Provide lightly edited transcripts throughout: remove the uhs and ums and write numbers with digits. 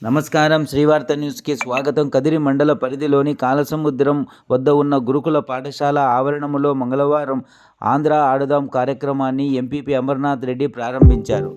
నమస్కారం. శ్రీవార్త న్యూస్కి స్వాగతం. కదిరి మండల పరిధిలోని కాలసముద్రం వద్ద ఉన్న గురుకుల పాఠశాల ఆవరణములో మంగళవారం ఆంధ్ర ఆడుదాం కార్యక్రమాన్ని ఎంపీపీ అమర్నాథ్ రెడ్డి ప్రారంభించారు.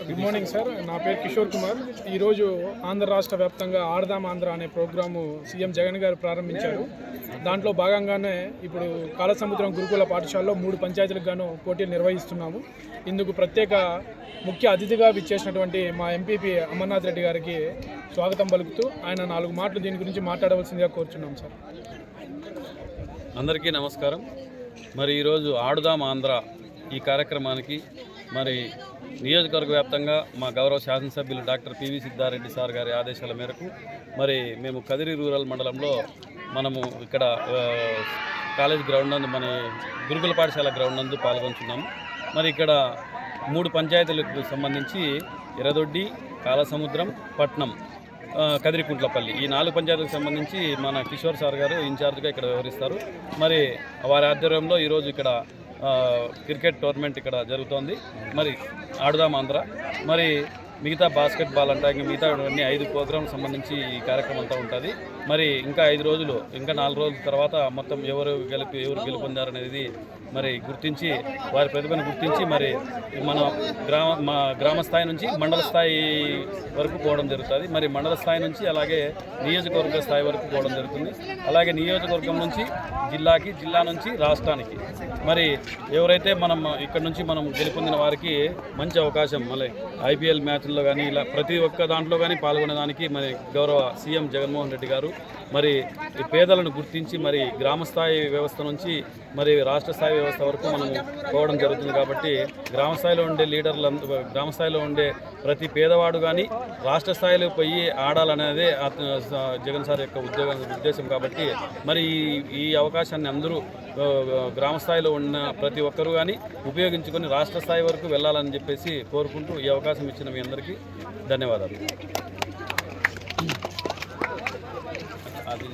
గుడ్ మార్నింగ్ సార్, నా పేరు కిషోర్ కుమార్. ఈరోజు ఆంధ్ర రాష్ట్ర వ్యాప్తంగా ఆడదాం ఆంధ్ర అనే ప్రోగ్రాము సీఎం జగన్ గారు ప్రారంభించారు. దాంట్లో భాగంగానే ఇప్పుడు కాలసముద్రం గురుకుల పాఠశాలలో 3 పంచాయతీలకు గాను పోటీలు నిర్వహిస్తున్నాము. ఇందుకు ప్రత్యేక ముఖ్య అతిథిగా విచ్చేసినటువంటి మా ఎంపీపీ అమర్నాథ్ రెడ్డి గారికి స్వాగతం పలుకుతూ ఆయన 4 మాటలు దీని గురించి మాట్లాడవలసిందిగా కోరుచున్నాం సార్. అందరికీ నమస్కారం. మరి ఈరోజు ఆడుదాం ఆంధ్ర ఈ కార్యక్రమానికి మరి నియోజకవర్గ వ్యాప్తంగా మా గౌరవ శాసనసభ్యులు డాక్టర్ పివి సిద్ధారెడ్డి సార్ గారి ఆదేశాల మేరకు మరి మేము కదిరి రూరల్ మండలంలో మనము ఇక్కడ కాలేజ్ గ్రౌండ్ నందు మన గురుకుల పాఠశాల గ్రౌండ్ నందు పాల్గొంటున్నాము. మరి ఇక్కడ 3 పంచాయతీలకు సంబంధించి ఎర్రదొడ్డి, కాలసముద్రం, పట్నం, కదిరికుంట్లపల్లి ఈ 4 పంచాయతీలకు సంబంధించి మన కిషోర్ సార్ గారు ఇన్ఛార్జ్గా ఇక్కడ వ్యవహరిస్తారు. మరి వారి ఆధ్వర్యంలో ఈరోజు ఇక్కడ క్రికెట్ టోర్నమెంట్ ఇక్కడ జరుగుతోంది. మరి ఆడుదాం ఆంధ్ర, మరి మిగతా బాస్కెట్బాల్ అంటే మిగతా అన్ని 5 ప్రోగ్రామ్ సంబంధించి ఈ కార్యక్రమం అంతా ఉంటుంది. మరి ఇంకా 5 రోజులు, ఇంకా 4 రోజుల తర్వాత మొత్తం ఎవరు గెలుపొందారనేది మరి గుర్తించి వారి ప్రతిభను గుర్తించి మరి మన గ్రామ స్థాయి నుంచి మండల స్థాయి వరకు పోవడం జరుగుతుంది. మరి మండల స్థాయి నుంచి అలాగే నియోజకవర్గ స్థాయి వరకు పోవడం జరుగుతుంది. అలాగే నియోజకవర్గం నుంచి జిల్లాకి, జిల్లా నుంచి రాష్ట్రానికి. మరి ఎవరైతే మనం ఇక్కడ నుంచి మనం గెలుపొందిన వారికి మంచి అవకాశం మళ్ళీ IPL మ్యాచ్ల్లో కానీ ఇలా ప్రతి ఒక్క దాంట్లో కానీ పాల్గొనేదానికి మరి గౌరవ సీఎం జగన్మోహన్ రెడ్డి గారు మరి ఈ పేదలను గుర్తించి మరి గ్రామస్థాయి వ్యవస్థ నుంచి మరి రాష్ట్ర స్థాయి వ్యవస్థ వరకు మనం పోవడం జరుగుతుంది. కాబట్టి గ్రామస్థాయిలో ఉండే లీడర్లంతా, గ్రామస్థాయిలో ఉండే ప్రతి పేదవాడు కానీ రాష్ట్ర స్థాయిలో పోయి ఆడాలనేదే జగన్ సార్ యొక్క ఉద్దేశం. కాబట్టి మరి ఈ అవకాశాన్ని అందరూ గ్రామ స్థాయిలో ఉన్న ప్రతి ఒక్కరూ కానీ ఉపయోగించుకొని రాష్ట్ర స్థాయి వరకు వెళ్ళాలని చెప్పేసి కోరుకుంటూ ఈ అవకాశం ఇచ్చిన మీ అందరికీ ధన్యవాదాలు. అది